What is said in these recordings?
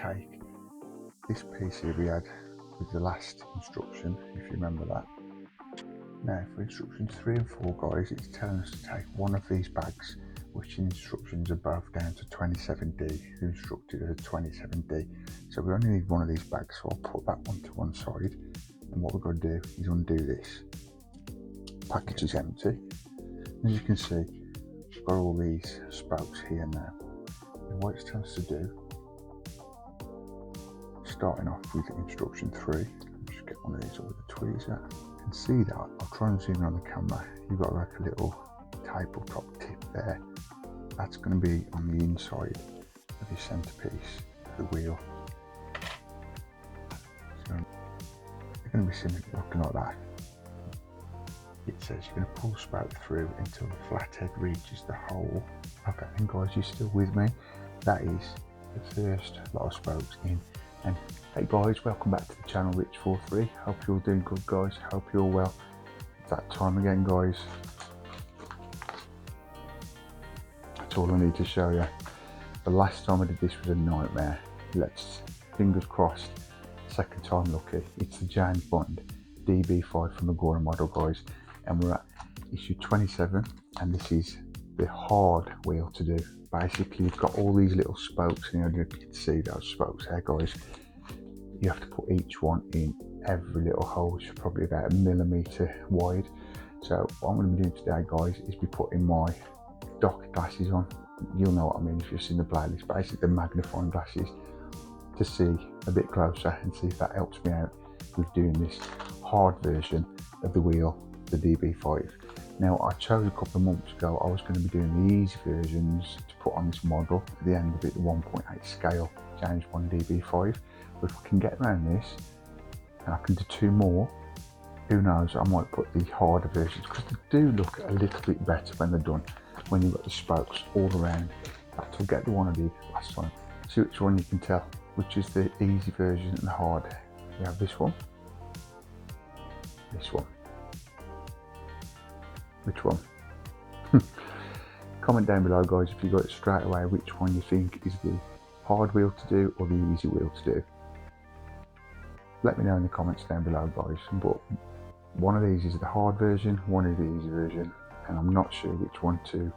take this piece here we had with the last instruction, if you remember that. Now for instructions 3 and 4 guys, it's telling us to take one of these bags, which in instructions are both down to 27D, who instructed us at 27D. So we only need one of these bags, so I'll put that one to one side, and what we're going to do is undo this. Package is empty. As you can see, we've got all these spokes here now. And what it's telling us to do, starting off with instruction 3, I'll just get one of these over the tweezer. You can see that, I'll try and zoom in on the camera, you've got like a little tabletop tip there. That's going to be on the inside of your centerpiece of the wheel. So they're going to be similar, looking like that. It says you're going to pull the spoke through until the flathead reaches the hole. Okay then guys, you're still with me? That is the first lot of spokes in. And hey guys, welcome back to the channel, Rich43. Hope you're all doing good guys, hope you're all well. It's that time again guys. That's all I need to show you. The last time I did this was a nightmare. Let's, fingers crossed, second time lucky. It's the James Bond db5 from the Agora model guys. And we're at issue 27, and this is the hard wheel to do. Basically you've got all these little spokes, and you can see those spokes there guys. You have to put each one in every little hole, which is probably about 1 millimeter wide. So what I'm going to be doing today guys is be putting my dock glasses on. You'll know what I mean if you've seen the playlist, basically the magnifying glasses, to see a bit closer and see if that helps me out with doing this hard version of the wheel, the db5. Now I chose a couple of months ago I was going to be doing the easy versions to put on this model, at the end of it the 1.8 scale James Bond db5, but if I can get around this and I can do 2 more, who knows, I might put the harder versions, because they do look a little bit better when they're done, when you've got the spokes all around. But I'll get the one I did last time, see which one you can tell which is the easy version and the hard. We have this one, this one. Which one? Comment down below guys if you got it straight away, which one you think is the hard wheel to do or the easy wheel to do. Let me know in the comments down below guys, but one of these is the hard version, one is the easy version, and I'm not sure which one to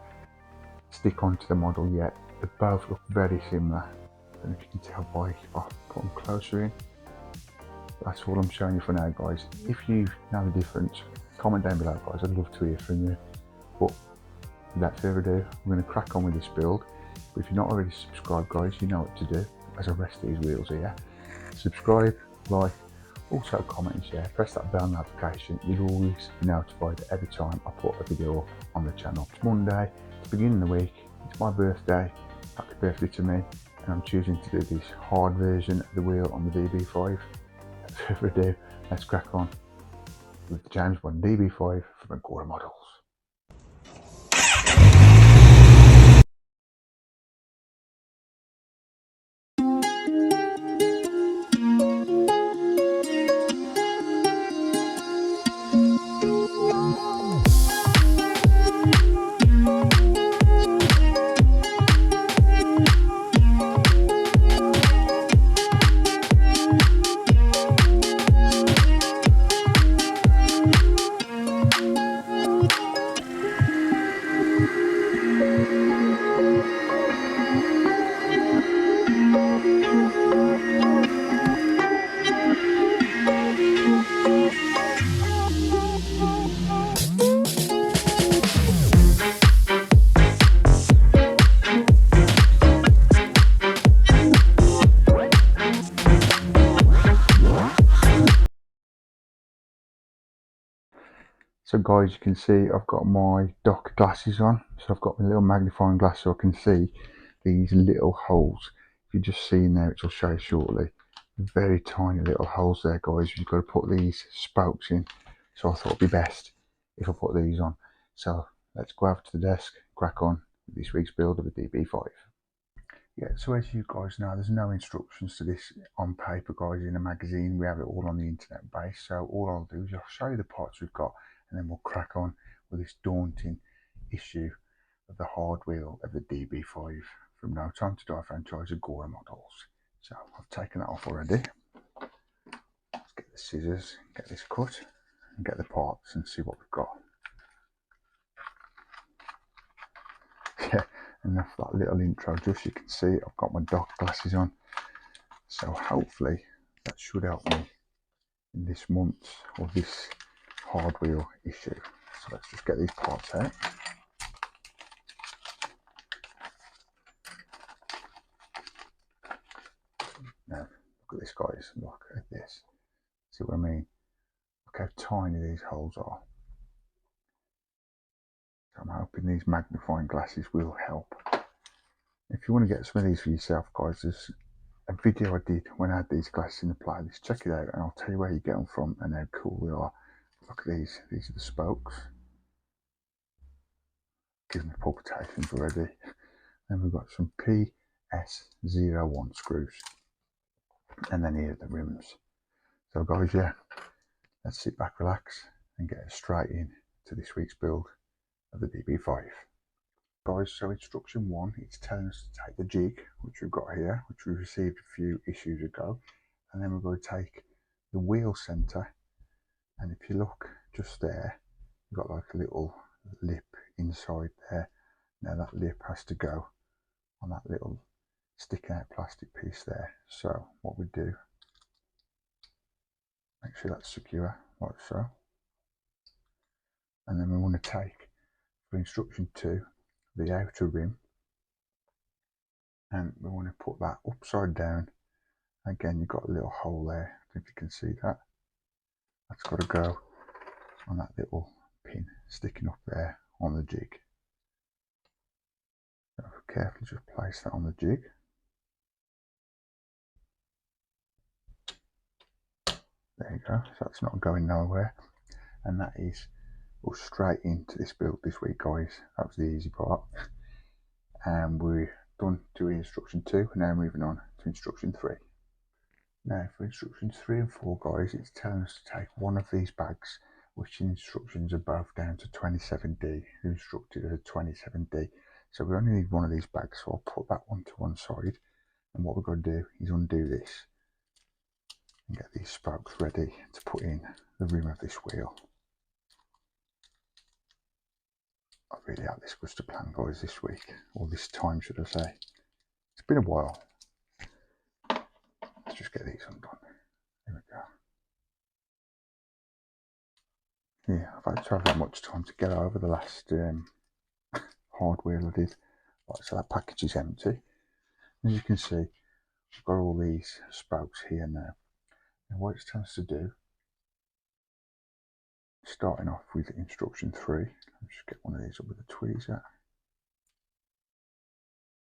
stick onto the model yet. They both look very similar. I don't know if you can tell by if I put them closer in. That's all I'm showing you for now guys. If you know the difference, comment down below guys, I'd love to hear from you. But without further ado, I'm going to crack on with this build. But if you're not already subscribed guys, you know what to do as I rest these wheels here. Subscribe, like, also comment and share, press that bell notification, you'll always be notified every time I put a video up on the channel. It's Monday, it's the beginning of the week, it's my birthday, happy birthday to me, and I'm choosing to do this hard version of the wheel on the db5. Without further ado, let's crack on with the James Bond db5 from Agora Models. So guys, you can see I've got my dock glasses on, so I've got my little magnifying glass so I can see these little holes. If you just see now, which I'll show you shortly, very tiny little holes there guys. You've got to put these spokes in, so I thought it'd be best if I put these on. So let's go over to the desk, crack on with this week's build of the db5. Yeah, so as you guys know, there's no instructions to this on paper guys in a magazine. We have it all on the internet base, so all I'll do is I'll show you the parts we've got, and then we'll crack on with this daunting issue of the hard wheel of the db5 from No Time to Die franchise Agora Models. So I've I've taken that off already. Let's get the scissors, get this cut, and get the parts and see what we've got. Yeah, enough that little intro. Just you can see I've got my dark glasses on, so hopefully that should help me in this month or this hard wheel issue. So let's just get these parts out. Now look at this, guys, look at this, see what I mean? Look how tiny these holes are. So I'm hoping these magnifying glasses will help. If you want to get some of these for yourself, guys, there's a video I did when I had these glasses in the playlist. Check it out and I'll tell you where you get them from and how cool they are. Look at these are the spokes. Gives me palpitations already. Then we've got some PS01 screws. And then here are the rims. So guys, yeah, let's sit back, relax and get straight in to this week's build of the db5. Guys, so instruction 1, it's telling us to take the jig, which we've got here, which we received a few issues ago, and then we're going to take the wheel center, and if you look just there, you've got like a little lip inside there. Now that lip has to go on that little sticking out plastic piece there. So what we do, make sure that's secure, like so, and then we want to take, for instruction 2, the outer rim, and we want to put that upside down. Again, you've got a little hole there, if you can see that. That's got to go on that little pin sticking up there on the jig. So carefully just place that on the jig. There you go, so that's not going nowhere. And that is us straight into this build this week, guys. That was the easy part. And we're done doing instruction 2, and now moving on to instruction 3. Now for instructions 3 and 4, guys, it's telling us to take one of these bags, which instructions are both down to 27D. They're instructed as a 27D. So we only need one of these bags, so I'll put that one to one side. And what we're going to do is undo this and get these spokes ready to put in the rim of this wheel. I really hope this was the plan, guys, this week, or this time should I say. It's been a while. Let's just get these undone. There we go. Yeah, I've had to have that much time to get over the last hard wheel I did. Right, so that package is empty. As you can see, I've got all these spokes here now. And what it's telling us to do, starting off with instruction 3, let's just get one of these up with a tweezer.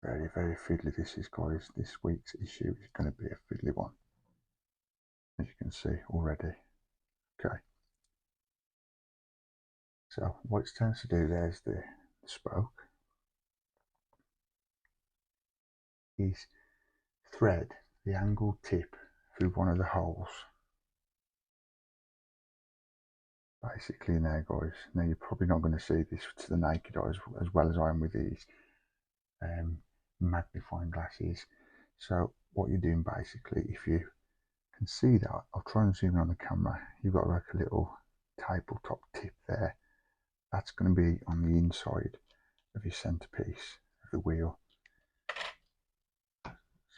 Very, very fiddly this is, guys. This week's issue is going to be a fiddly one, as you can see already. Okay. So what it's telling us to do, there's the spoke, is thread the angled tip through one of the holes. Basically now, guys, now you're probably not going to see this to the naked eye as well as I am with these magnifying glasses. So what you're doing basically, if you can see that, I'll try and zoom in on the camera, you've got like a little tabletop tip there. That's going to be on the inside of your centerpiece of the wheel. See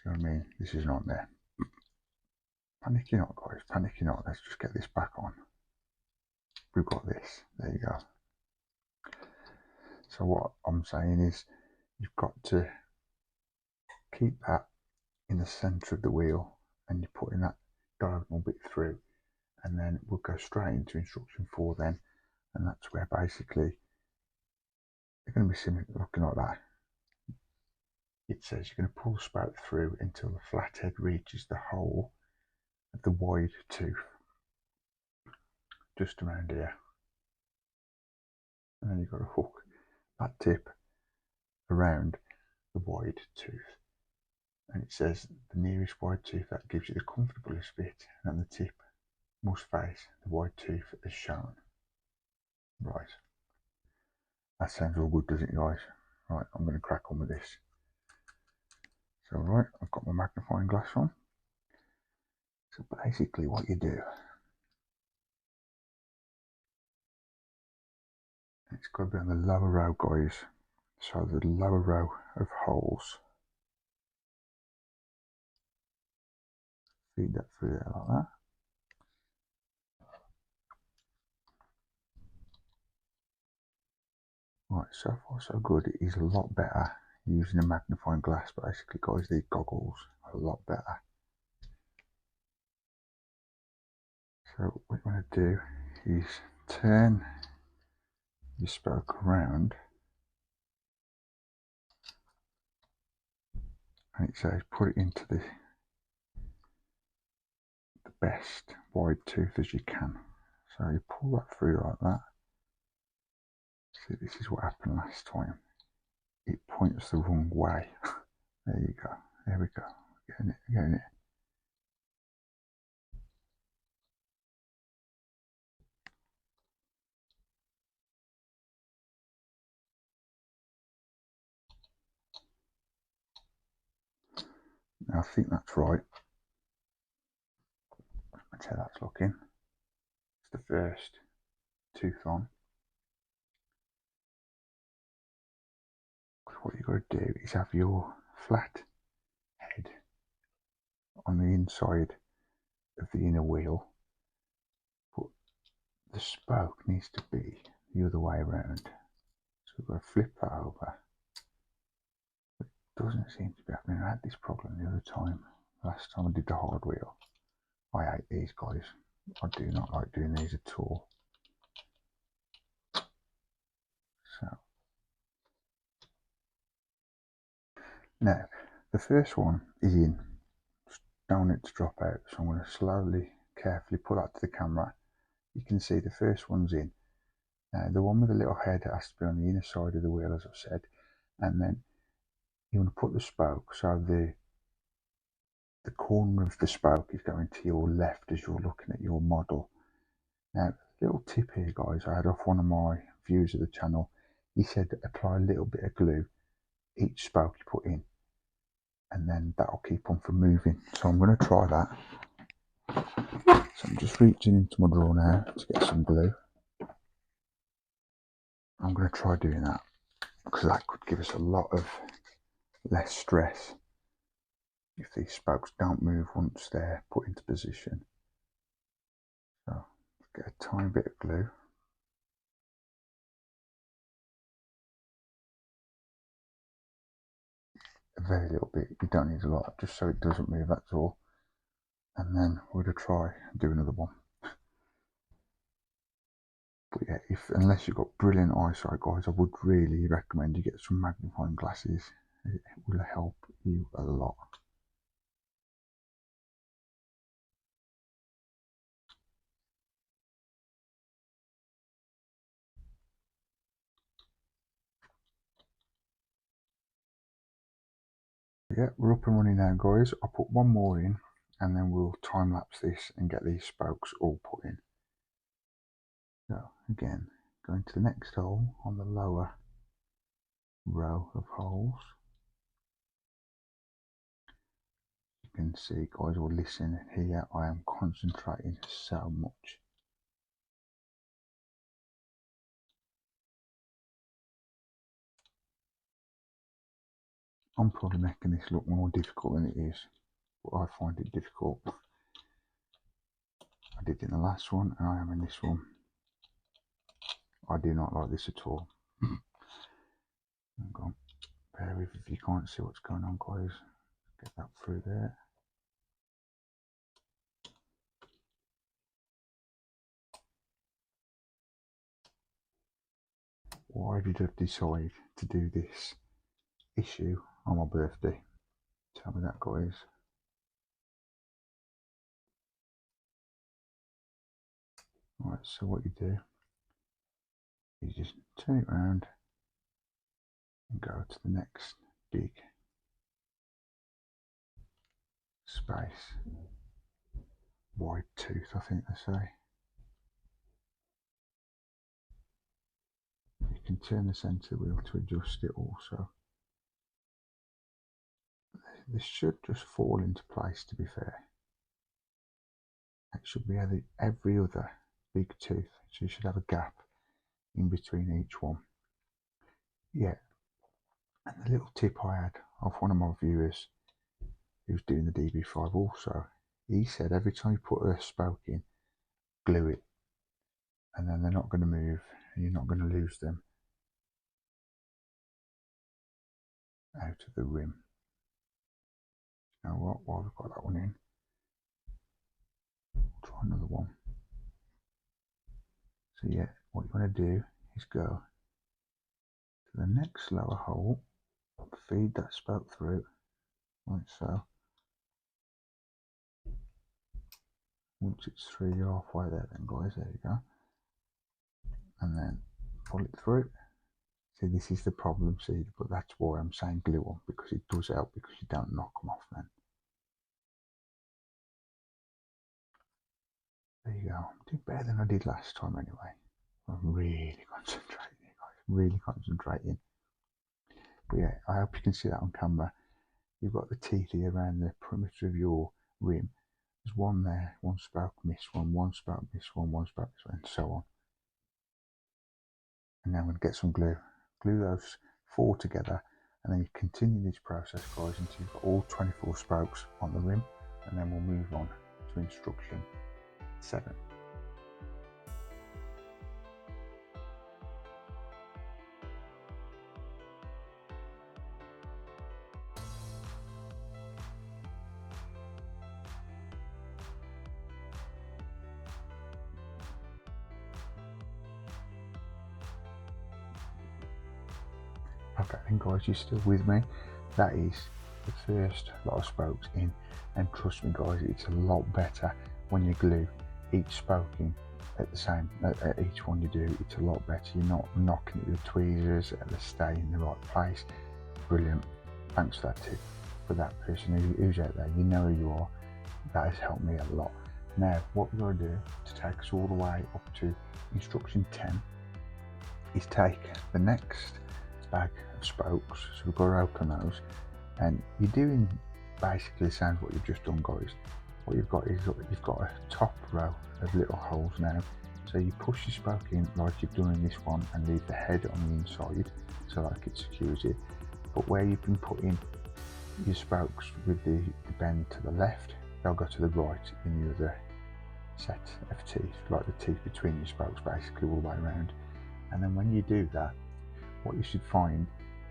what I mean? This is not there. Panic not, guys, panic not. Let's just get this back on. We've got this. There you go. So what I'm saying is you've got to keep that in the center of the wheel, and you're putting that diagonal bit through, and then we'll go straight into instruction 4 then, and that's where basically they're going to be similar, looking like that. It says you're going to pull the spout through until the flathead reaches the hole of the wide tooth, just around here, and then you've got to hook that tip around the wide tooth. And it says the nearest wide tooth that gives you the comfortablest fit, and the tip must face the wide tooth as shown. Right, that sounds all good, doesn't it, guys? Right, I'm going to crack on with this. So right, I've got my magnifying glass on. So basically what you do, it's got to be on the lower row, guys. So the lower row of holes, feed that through there like that. Right, so far so good. It is a lot better using a magnifying glass. Basically, guys, these goggles are a lot better. So what you want to do is turn your spoke around, and it says put it into the best wide tooth as you can. So you pull that through like that. See, this is what happened last time. It points the wrong way. There you go. There we go. Getting it. Now I think that's right. That's how that's looking. It's the first tooth on. What you've got to do is have your flat head on the inside of the inner wheel, but the spoke needs to be the other way around. So we've got to flip that over. It doesn't seem to be happening. I had this problem the other time. Last time I did the hard wheel. I hate these, guys. I do not like doing these at all. So now the first one is in. Just don't want it to drop out. So I'm going to slowly, carefully put that to the camera. You can see the first one's in. Now the one with the little head has to be on the inner side of the wheel, as I've said, and then you want to put the spoke so the corner of the spoke is going to your left as you're looking at your model. Now, little tip here, guys, I had off one of my viewers of the channel. He said apply a little bit of glue each spoke you put in, and then that'll keep on from moving. So I'm going to try that. So I'm just reaching into my drawer now to get some glue. I'm going to try doing that because that could give us a lot of less stress if these spokes don't move once they're put into position. So get a tiny bit of glue. A very little bit, you don't need a lot, just so it doesn't move, that's all. And then we're going to try and do another one. But yeah, unless you've got brilliant eyesight, guys, I would really recommend you get some magnifying glasses. It will help you a lot. Yeah, we're up and running now, guys. I'll put one more in and then we'll time lapse this and get these spokes all put in. So again, going to the next hole on the lower row of holes. You can see, guys, or listen here, I am concentrating so much. I'm probably making this look more difficult than it is, but I find it difficult. I did in the last one and I am in this one. I do not like this at all. Hang on, bear with if you can't see what's going on, guys. Get that through there. Why did I decide to do this issue on my birthday? Tell me that, guys. Right, so what you do is just turn it around and go to the next big space. Wide tooth, I think they say. You can turn the centre wheel to adjust it also. This should just fall into place, to be fair. It should be every other big tooth, so you should have a gap in between each one. Yeah, and the little tip I had off one of my viewers who's doing the db5 also, he said every time you put a spoke in, glue it, and then they're not going to move and you're not going to lose them out of the rim. You know what, while we've got that one in, we'll try another one. So yeah, what you want to do is go to the next lower hole, feed that spoke through, like so. Once it's through, you're halfway there then guys, there you go. And then pull it through. See, this is the problem, see, but that's why I'm saying glue on, because it does help, because you don't knock them off then. There you go. I'm doing better than I did last time anyway. I'm really concentrating, guys, really concentrating. But yeah, I hope you can see that on camera. You've got the teeth here around the perimeter of your rim. There's one there, one spoke, miss one spoke, miss one spoke, miss one, and so on. And now I'm going to get some glue. Glue those 4 together, and then you continue this process, guys, until you've got all 24 spokes on the rim, and then we'll move on to instruction 7. Okay then guys, you're still with me. That is the first lot of spokes in, and trust me guys, it's a lot better when you glue each spoke in at the same, at each one you do. It's a lot better. You're not knocking it with tweezers, and they stay in the right place. Brilliant. Thanks for that tip, for that person who's out there. You know who you are. That has helped me a lot. Now what we're going to do to take us all the way up to instruction 10 is take the next bag of spokes, so we've got to open those, and you're doing basically the same as what you've just done, guys. What you've got is, you've got a top row of little holes now, so you push your spoke in like you've done in this one and leave the head on the inside so like it secures it. But where you've been putting your spokes with the bend to the left, they'll go to the right in the other set of teeth, like the teeth between your spokes, basically all the way around. And then when you do that, what you should find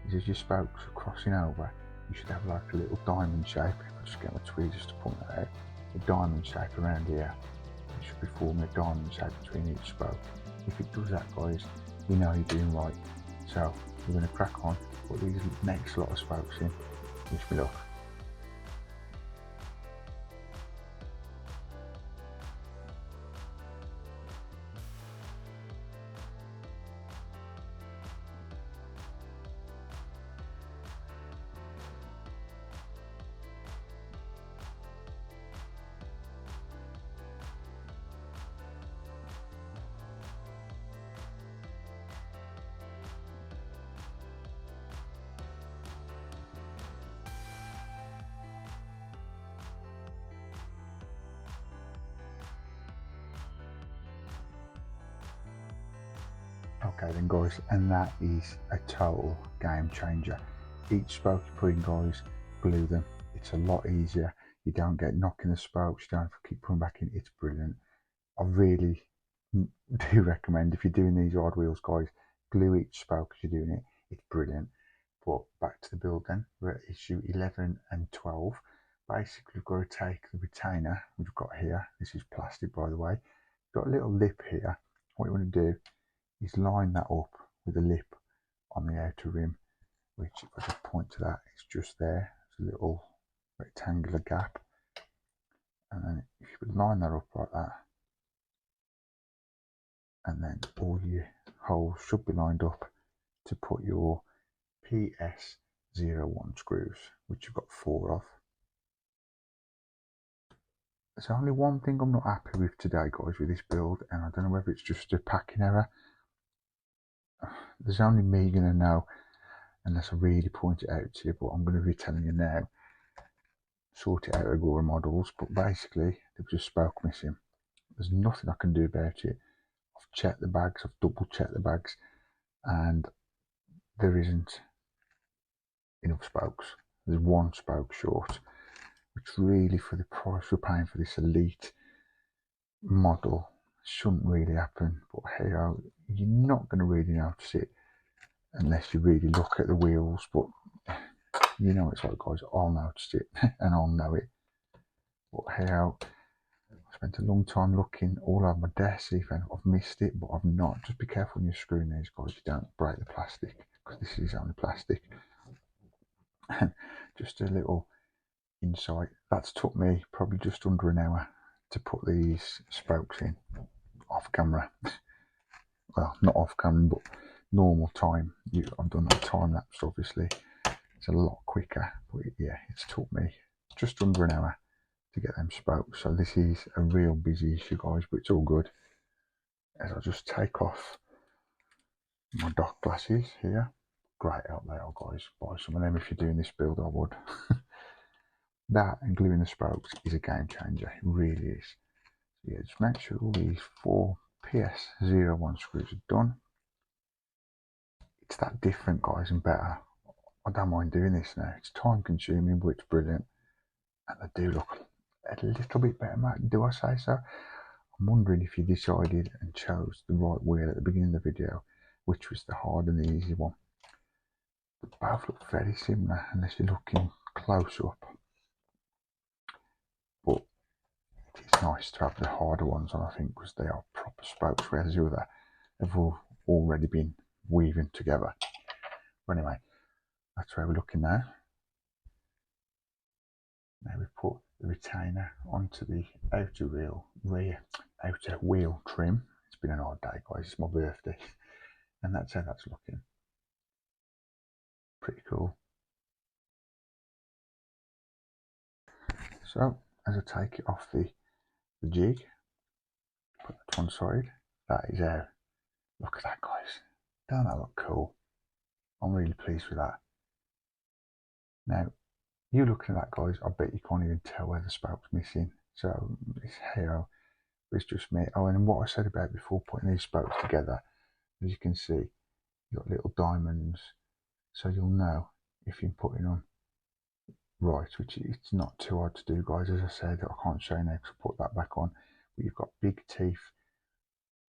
is as your spokes are crossing over, you should have like a little diamond shape. If I just get my tweezers to point that out, a diamond shape around here. It should be forming a diamond shape between each spoke. If it does that, guys, you know you're doing right. So we're going to crack on, put these next lot of spokes in. Wish me luck. Okay then guys, and that is a total game changer. Each spoke you put in, guys, glue them. It's a lot easier. You don't get knocking the spokes, you don't have to keep putting back in. It's brilliant. I really do recommend, if you're doing these hard wheels, guys, glue each spoke as you're doing it. It's brilliant. But back to the build then. We're at issue 11 and 12. Basically we've got to take the retainer we've got here. This is plastic, by the way. Got a little lip here. What you want to do is line that up with a lip on the outer rim, which if I just point to that, it's just there. It's a little rectangular gap, and then if you would line that up like that, and then all your holes should be lined up to put your PS01 screws, which you've got 4 of. There's only one thing I'm not happy with today, guys, with this build, and I don't know whether it's just a packing error. There's only me going to know unless I really point it out to you, but I'm going to be telling you now. Sort it out at Agora Models, but basically they've just spoke missing. There's nothing I can do about it. I've checked the bags, I've double checked the bags, and there isn't enough spokes. There's one spoke short, which really, for the price we're paying for this elite model, shouldn't really happen. But hey, you're not going to really notice it unless you really look at the wheels. But you know it's like, guys, I'll notice it and I'll know it. But hey, I spent a long time looking all over my desk, see if I've missed it, but I've not. Just be careful when you're screwing these, guys, you don't break the plastic, because this is only plastic. And just a little insight, that's took me probably just under an hour to put these spokes in off camera. Well, not off camera, but normal time. I've done that time lapse, obviously. It's a lot quicker, but yeah, it's took me just under an hour to get them spokes. So this is a real busy issue, guys, but it's all good. As I just take off my dock glasses here. Great out there, guys. Buy some of them if you're doing this build, I would. That and gluing the spokes is a game changer. It really is. So yeah, just make sure all these 4 PS01 screws are done. It's that different, guys, and better. I don't mind doing this now. It's time consuming, but it's brilliant. And they do look a little bit better, mate. Do I say so? I'm wondering if you decided and chose the right wheel at the beginning of the video, which was the hard and the easy one. They both look very similar unless you're looking close up. But it's nice to have the harder ones on, I think, because they are proper spokes, whereas the other have already been weaving together. But anyway, that's where we're looking now. Now we put the retainer onto the outer wheel trim. It's been an odd day, guys. It's my birthday, and that's how that's looking. Pretty cool. So as I take it off the jig, put that to one side. That is how. Look at that, guys. Don't that look cool? I'm really pleased with that. Now, you looking at that, guys, I bet you can't even tell where the spoke's missing. So it's here, it's just me. Oh, and what I said about before putting these spokes together, as you can see, you've got little diamonds, so you'll know if you're putting them right, which it's not too hard to do, guys. As I said, I can't show you now because I put that back on, but you've got big teeth.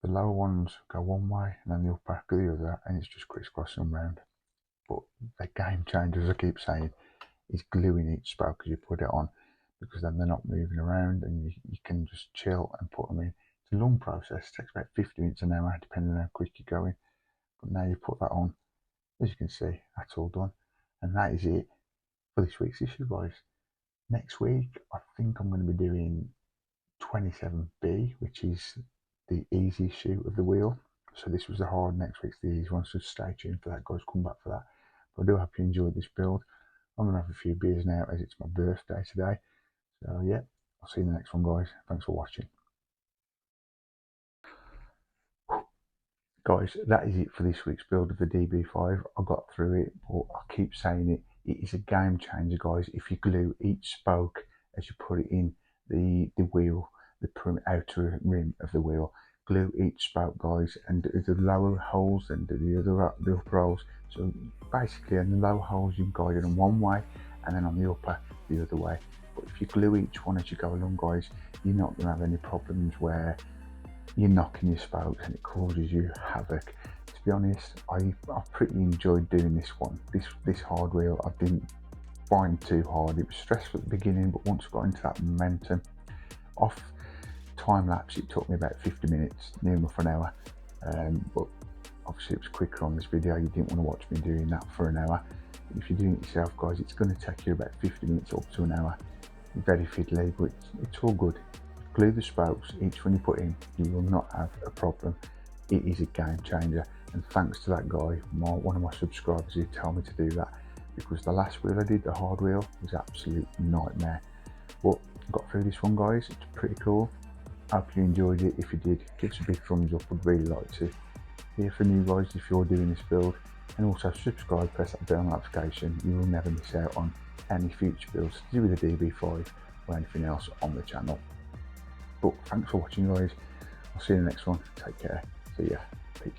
The lower ones go one way and then the upper go the other, and it's just crisscrossing them round. But the game changer, as I keep saying, is gluing each spoke as you put it on, because then they're not moving around and you can just chill and put them in. It's a long process. It takes about 50 minutes an hour depending on how quick you're going. But now you put that on, as you can see, that's all done. And that is it for this week's issue, guys. Next week, I think I'm going to be doing 27B, which is the easy issue of the wheel. So this was the hard, next week's the easy one, so stay tuned for that, guys. Come back for that. But I do hope you enjoyed this build. I'm going to have a few beers now as it's my birthday today. So yeah, I'll see you in the next one, guys. Thanks for watching. Guys, that is it for this week's build of the DB5. I got through it, but I keep saying it. It is a game changer, guys. If you glue each spoke as you put it in the wheel, the outer rim of the wheel, glue each spoke, guys, and do the lower holes and do the upper holes. So basically on the lower holes you guide it in one way, and then on the upper the other way. But if you glue each one as you go along, guys, you're not going to have any problems where you're knocking your spokes and it causes you havoc. To be honest, I pretty enjoyed doing this one. This hard wheel I didn't find too hard. It was stressful at the beginning, but once I got into that momentum, off time lapse it took me about 50 minutes, near enough an hour. But obviously it was quicker on this video. You didn't want to watch me doing that for an hour. If you're doing it yourself, guys, it's going to take you about 50 minutes up to an hour. Very fiddly, but it's all good. Glue the spokes, each one you put in, you will not have a problem. It is a game changer, and thanks to that guy, one of my subscribers, who told me to do that, because the last wheel I did, the hard wheel, was absolute nightmare. But I got through this one, guys. It's pretty cool. Hope you enjoyed it. If you did, give us a big thumbs up. I'd really like to hear from you guys if you're doing this build, and also subscribe, press that bell notification. You will never miss out on any future builds to do with the DB5 or anything else on the channel. But thanks for watching, guys. I'll see you in the next one. Take care. See ya. Peace.